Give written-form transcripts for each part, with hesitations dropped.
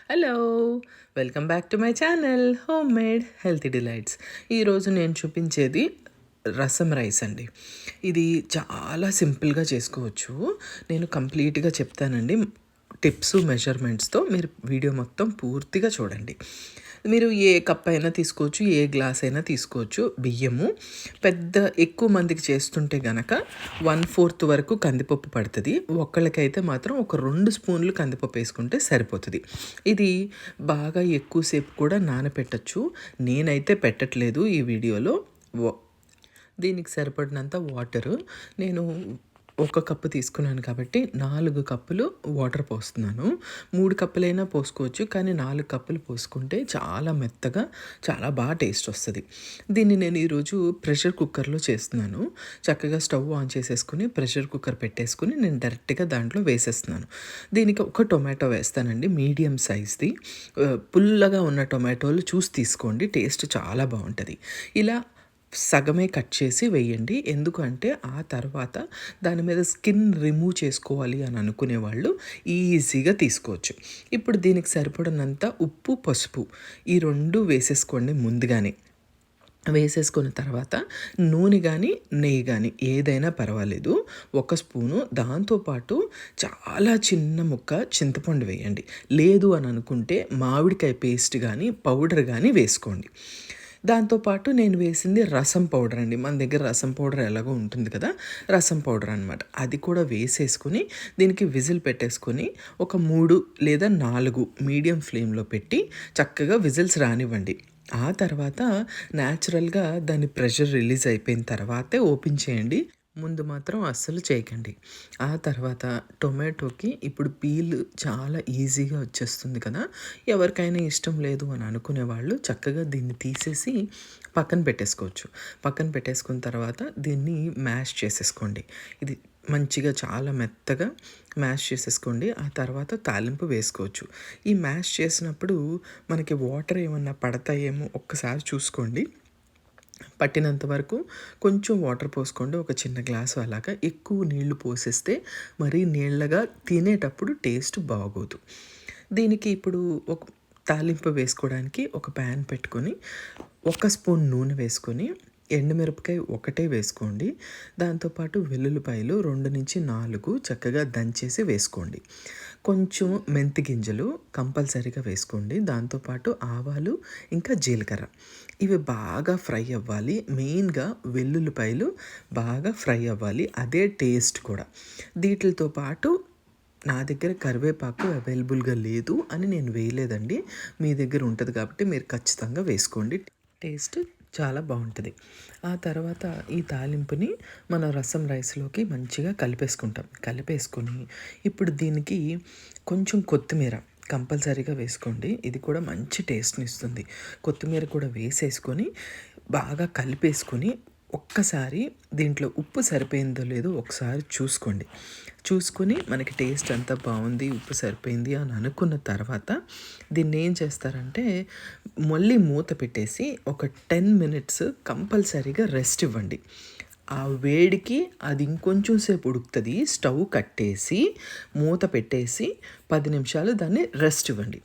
Hello! Welcome back to my channel home made healthy delights. ఈరోజు నేను చూపించేది రసం రైస్ అండి. ఇది చాలా సింపుల్గా చేసుకోవచ్చు. నేను కంప్లీట్గా చెప్తానండి. టిప్స్, మెజర్మెంట్స్తో మీరు వీడియో మొత్తం పూర్తిగా చూడండి. మీరు ఏ కప్ అయినా తీసుకోవచ్చు, ఏ గ్లాస్ అయినా తీసుకోవచ్చు. బియ్యము ఎక్కువ మందికి చేస్తుంటే గనక 1/4 వరకు కందిపప్పు పడుతుంది. ఒక్కళ్ళకైతే మాత్రం ఒక 2 స్పూన్లు కందిపప్పు వేసుకుంటే సరిపోతుంది. ఇది బాగా ఎక్కువసేపు కూడా నానపెట్టచ్చు. నేనైతే పెట్టట్లేదు ఈ వీడియోలో. దీనికి సరిపడినంత వాటరు నేను ఒక కప్పు తీసుకున్నాను కాబట్టి 4 కప్పులు వాటర్ పోస్తున్నాను. 3 కప్పులైనా పోసుకోవచ్చు, కానీ 4 కప్పులు పోసుకుంటే చాలా మెత్తగా చాలా బాగా టేస్ట్ వస్తుంది. దీన్ని నేను ఈరోజు ప్రెషర్ కుక్కర్లో చేస్తున్నాను. చక్కగా స్టవ్ ఆన్ చేసేసుకుని ప్రెషర్ కుక్కర్ పెట్టేసుకుని నేను డైరెక్ట్గా దాంట్లో వేసేస్తున్నాను. దీనికి ఒక టొమాటో వేస్తానండి, మీడియం సైజ్ది. పుల్లగా ఉన్న టొమాటోలు చూసి తీసుకోండి, టేస్ట్ చాలా బాగుంటుంది. ఇలా సగమే కట్ చేసి వేయండి. ఎందుకంటే ఆ తర్వాత దాని మీద స్కిన్ రిమూవ్ చేసుకోవాలి అని అనుకునే వాళ్ళు ఈజీగా తీసుకోవచ్చు. ఇప్పుడు దీనికి సరిపడినంత ఉప్పు, పసుపు ఈ 2 వేసేసుకోండి ముందుగానే. వేసేసుకున్న తర్వాత నూనె కానీ నెయ్యి కానీ ఏదైనా పర్వాలేదు, 1 స్పూను. దాంతోపాటు చాలా చిన్న ముక్క చింతపండు వేయండి. లేదు అని అనుకుంటే మామిడికాయ పేస్ట్ కానీ పౌడర్ కానీ వేసుకోండి. దాంతోపాటు నేను వేసింది రసం పౌడర్ అండి. మన దగ్గర రసం పౌడర్ ఎలాగో ఉంటుంది కదా, రసం పౌడర్ అనమాట. అది కూడా వేసేసుకుని దీనికి విజిల్ పెట్టేసుకొని ఒక 3 లేదా 4 మీడియం ఫ్లేమ్లో పెట్టి చక్కగా విజిల్స్ రానివ్వండి. ఆ తర్వాత న్యాచురల్గా దాని ప్రెషర్ రిలీజ్ అయిపోయిన తర్వాతే ఓపెన్ చేయండి. ముందు మాత్రం అస్సలు చేయకండి. ఆ తర్వాత టొమాటోకి ఇప్పుడు పీల్ చాలా ఈజీగా వచ్చేస్తుంది కదా. ఎవరికైనా ఇష్టం లేదు అని అనుకునే వాళ్ళు చక్కగా దీన్ని తీసేసి పక్కన పెట్టేసుకోవచ్చు. పక్కన పెట్టేసుకున్న తర్వాత దీన్ని మ్యాష్ చేసేసుకోండి. ఇది మంచిగా చాలా మెత్తగా మ్యాష్ చేసేసుకోండి. ఆ తర్వాత తాలింపు వేసుకోవచ్చు. ఈ మ్యాష్ చేసినప్పుడు మనకి వాటర్ ఏమన్నా పడతాయేమో ఒక్కసారి చూసుకోండి. పట్టినంత వరకు కొంచెం వాటర్ పోసుకోండి, ఒక చిన్న గ్లాసు అలాగా. ఎక్కువ నీళ్లు పోసేస్తే మరీ నీళ్ళగా తినేటప్పుడు టేస్ట్ బాగోదు. దీనికి ఇప్పుడు ఒక తాలింపు వేసుకోవడానికి ఒక ప్యాన్ పెట్టుకొని 1 స్పూన్ నూనె వేసుకొని ఎండుమిరపకాయ ఒకటే వేసుకోండి. దాంతోపాటు వెల్లుల్లిపాయలు 2-4 చక్కగా దంచేసి వేసుకోండి. కొంచెం మెంతి గింజలు కంపల్సరీగా వేసుకోండి. దాంతోపాటు ఆవాలు, ఇంకా జీలకర్ర ఇవి బాగా ఫ్రై అవ్వాలి. మెయిన్గా వెల్లుల్లిపాయలు బాగా ఫ్రై అవ్వాలి, అదే టేస్ట్ కూడా. వీటితో పాటు నా దగ్గర కరివేపాకు అవైలబుల్గా లేదు అని నేను వేయలేదండి. మీ దగ్గర ఉంటుంది కాబట్టి మీరు ఖచ్చితంగా వేసుకోండి, టేస్ట్ చాలా బాగుంటుంది. ఆ తర్వాత ఈ తాలింపుని మన రసం రైస్లోకి మంచిగా కలిపేసుకొని ఇప్పుడు దీనికి కొంచెం కొత్తిమీర కంపల్సరీగా వేసుకోండి. ఇది కూడా మంచి టేస్ట్ని ఇస్తుంది. కొత్తిమీర కూడా వేసేసుకొని బాగా కలిపేసుకొని ఒక్కసారి దీంట్లో ఉప్పు సరిపోయిందో లేదో ఒకసారి చూసుకొని మనకి టేస్ట్ అంతా బాగుంది, ఉప్పు సరిపోయింది అని అనుకున్న తర్వాత దీన్ని ఏం చేస్తారంటే మళ్ళీ మూత పెట్టేసి ఒక 10 మినిట్స్ కంపల్సరీగా రెస్ట్ ఇవ్వండి. ఆ వేడికి అది ఇంకొంచెం సేపు ఉడుకుతుంది. స్టవ్ కట్టేసి మూత పెట్టేసి 10 నిమిషాలు దాన్ని రెస్ట్ ఇవ్వండి.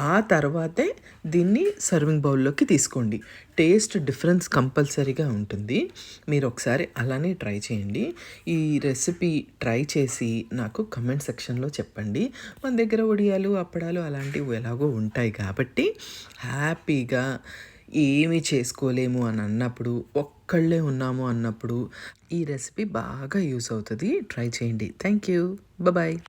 ఆ తర్వాతే దీన్ని సర్వింగ్ బౌల్లోకి తీసుకోండి. టేస్ట్ డిఫరెన్స్ కంపల్సరీగా ఉంటుంది. మీరు ఒకసారి అలానే ట్రై చేయండి. ఈ రెసిపీ ట్రై చేసి నాకు కమెంట్ సెక్షన్లో చెప్పండి. మన దగ్గర వడియాలు, అప్పడాలు అలాంటివి ఎలాగో ఉంటాయి కాబట్టి హ్యాపీగా ఏమీ చేసుకోలేము అని అన్నప్పుడు, ఒక్కళ్ళే ఉన్నాము అన్నప్పుడు ఈ రెసిపీ బాగా యూస్ అవుతుంది. ట్రై చేయండి. Thank you. బాయ్.